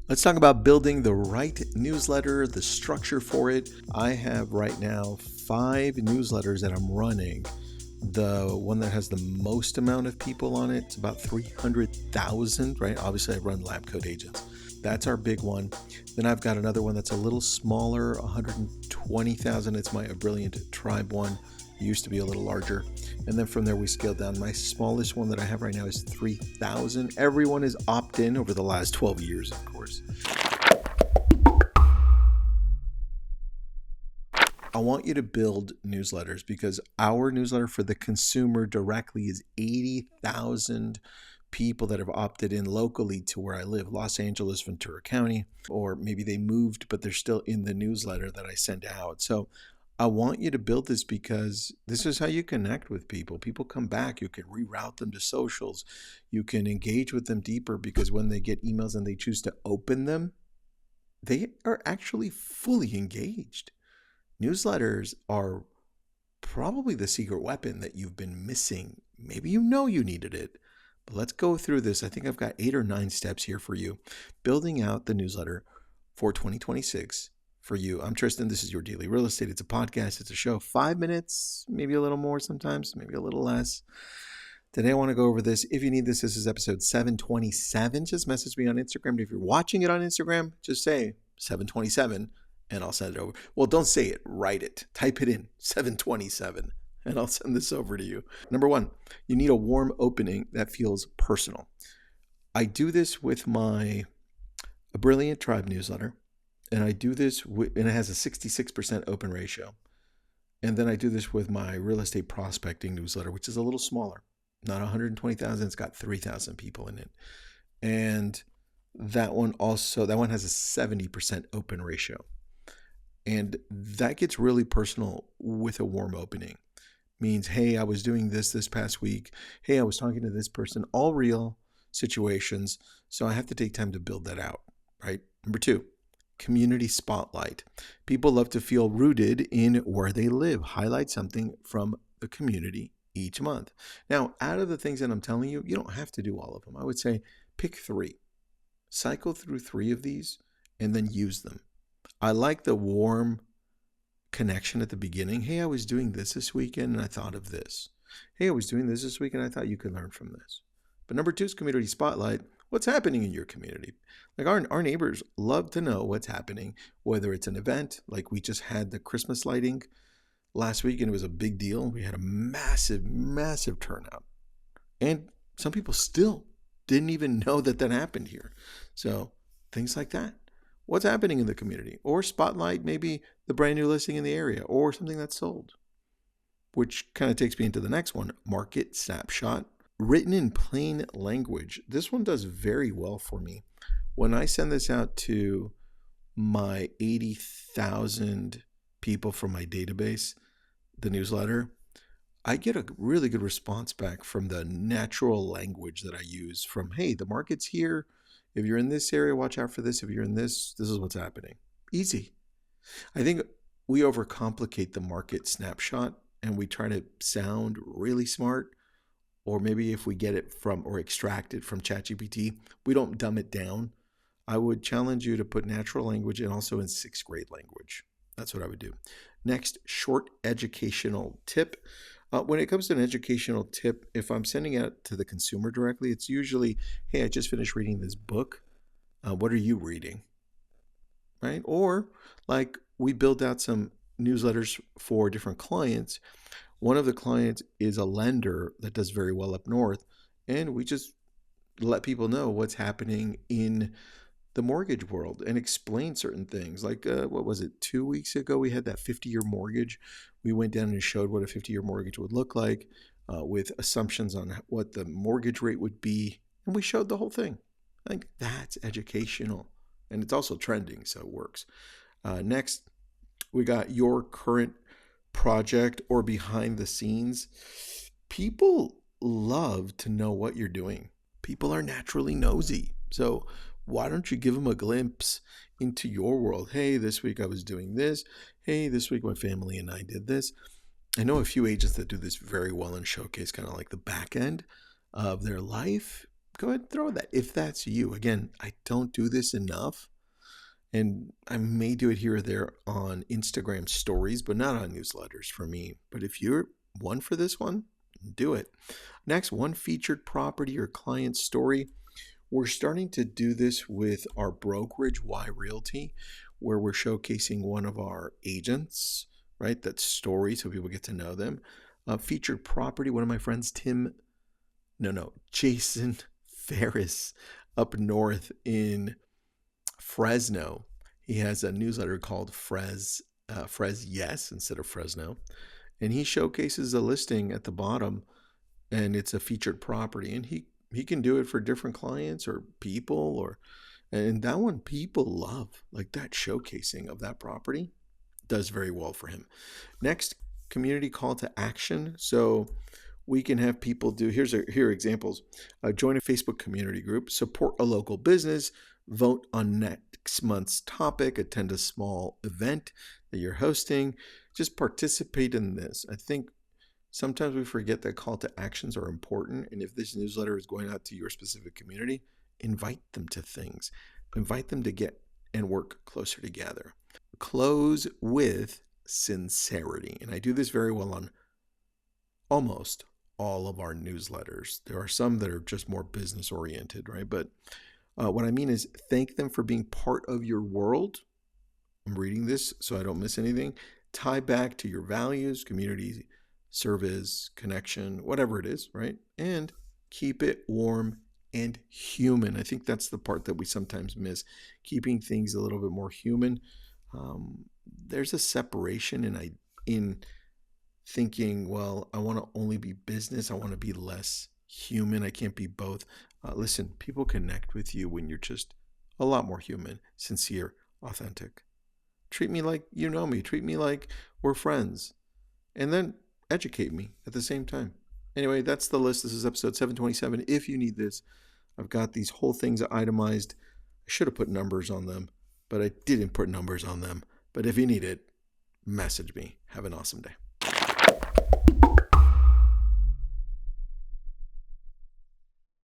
Let's talk about building the right newsletter, the structure for it. I have right now 5 newsletters that I'm running. The one that has the most amount of people on it, it's about 300,000, right? Obviously, I run Lab Code Agents. That's our big one. Then I've got another one that's a little smaller, 120,000. It's my A Brilliant Tribe one. It used to be a little larger. And then from there, we scaled down. My smallest one that I have right now is 3,000. Everyone is opt-in over the last 12 years, of course. I want you to build newsletters because our newsletter for the consumer directly is 80,000 people that have opted in locally to where I live, Los Angeles, Ventura County, or maybe they moved, but they're still in the newsletter that I send out. So I want you to build this because this is how you connect with people. People come back. You can reroute them to socials. You can engage with them deeper because when they get emails and they choose to open them, they are actually fully engaged. Newsletters are probably the secret weapon that you've been missing. Maybe you know you needed it, but let's go through this. I think I've got 8 or 9 steps here for you. Building out the newsletter for 2026 for you. I'm Tristan. This is Your Daily Real Estate. It's a podcast. It's a show. 5 minutes, maybe a little more sometimes, maybe a little less. Today, I want to go over this. If you need this, this is episode 727. Just message me on Instagram. If you're watching it on Instagram, just say 727 and I'll send it over. Well, don't say it. Write it. Type it in, 727, and I'll send this over to you. Number 1, you need a warm opening that feels personal. I do this with my A Brilliant Tribe newsletter, and I do this and it has a 66% open ratio. And then I do this with my real estate prospecting newsletter, which is a little smaller. Not 120,000, it's got 3,000 people in it. And that one has a 70% open ratio. And that gets really personal with a warm opening. Means, hey, I was doing this past week. Hey, I was talking to this person, all real situations. So I have to take time to build that out, right? Number 2, community spotlight. People love to feel rooted in where they live. Highlight something from the community each month. Now, out of the things that I'm telling you, you don't have to do all of them. I would say pick 3. Cycle through 3 of these and then use them. I like the warm connection at the beginning. Hey, I was doing this weekend and I thought of this. Hey, I was doing this week and I thought you could learn from this. But number 2 is community spotlight. What's happening in your community? Like our neighbors love to know what's happening, whether it's an event, like we just had the Christmas lighting last week and it was a big deal. We had a massive, massive turnout. And some people still didn't even know that happened here. So things like that. What's happening in the community? Or spotlight maybe the brand new listing in the area or something that's sold. Which kind of takes me into the next one, market snapshot. Written in plain language. This one does very well for me. When I send this out to my 80,000 people from my database, the newsletter, I get a really good response back from the natural language that I use from, hey, the market's here. If you're in this area, watch out for this. If you're in this is what's happening. Easy. I think we overcomplicate the market snapshot and we try to sound really smart. Or maybe if we get it from or extract it from ChatGPT, we don't dumb it down. I would challenge you to put natural language and also in 6th grade language. That's what I would do. Next, short educational tip. When it comes to an educational tip, if I'm sending it to the consumer directly, it's usually, hey, I just finished reading this book. What are you reading? Right? Or like we build out some newsletters for different clients. One of the clients is a lender that does very well up north. And we just let people know what's happening in the mortgage world and explain certain things. Like, what was it? 2 weeks ago, we had that 50-year mortgage. We went down and showed what a 50-year mortgage would look like with assumptions on what the mortgage rate would be. And we showed the whole thing. I think that's educational. And it's also trending, so it works. Next, we got your current project or behind the scenes. People love to know what you're doing. People are naturally nosy. So why don't you give them a glimpse into your world? Hey, this week I was doing this. Hey, this week my family and I did this. I know a few agents that do this very well and showcase kind of like the back end of their life. go ahead and throw that if that's you. Again, I don't do this enough, and I may do it here or there on Instagram stories, but not on newsletters for me. But if you're one for this one, do it. Next, one featured property or client story. We're starting to do this with our brokerage, Y Realty, where we're showcasing one of our agents, right? That story so people get to know them. Featured property, one of my friends, Jason Ferris up north in Fresno. He has a newsletter called Frez Yes instead of Fresno. And he showcases a listing at the bottom, and it's a featured property. And he can do it for different clients or people, and that one people love. Like that showcasing of that property does very well for him. Next, community call to action. So we can have people do, here are examples. Join a Facebook community group, support a local business, vote on next month's topic, attend a small event that you're hosting. Just participate in this. I think sometimes we forget that call to actions are important. And if this newsletter is going out to your specific community, invite them to things. Invite them to get and work closer together. Close with sincerity. And I do this very well on almost all of our newsletters. There are some that are just more business oriented, right? But what I mean is thank them for being part of your world. I'm reading this so I don't miss anything. Tie back to your values, community, service, connection, whatever it is, right? And keep it warm and human. I think that's the part that we sometimes miss, keeping things a little bit more human. There's a separation in thinking, well, I want to only be business. I want to be less human. I can't be both. Listen, people connect with you when you're just a lot more human, sincere, authentic. Treat me like you know me. Treat me like we're friends. And then educate me at the same time. Anyway, that's the list. This is episode 727. If you need this, I've got these whole things itemized. I should have put numbers on them, but I didn't put numbers on them. But if you need it, message me. Have an awesome day.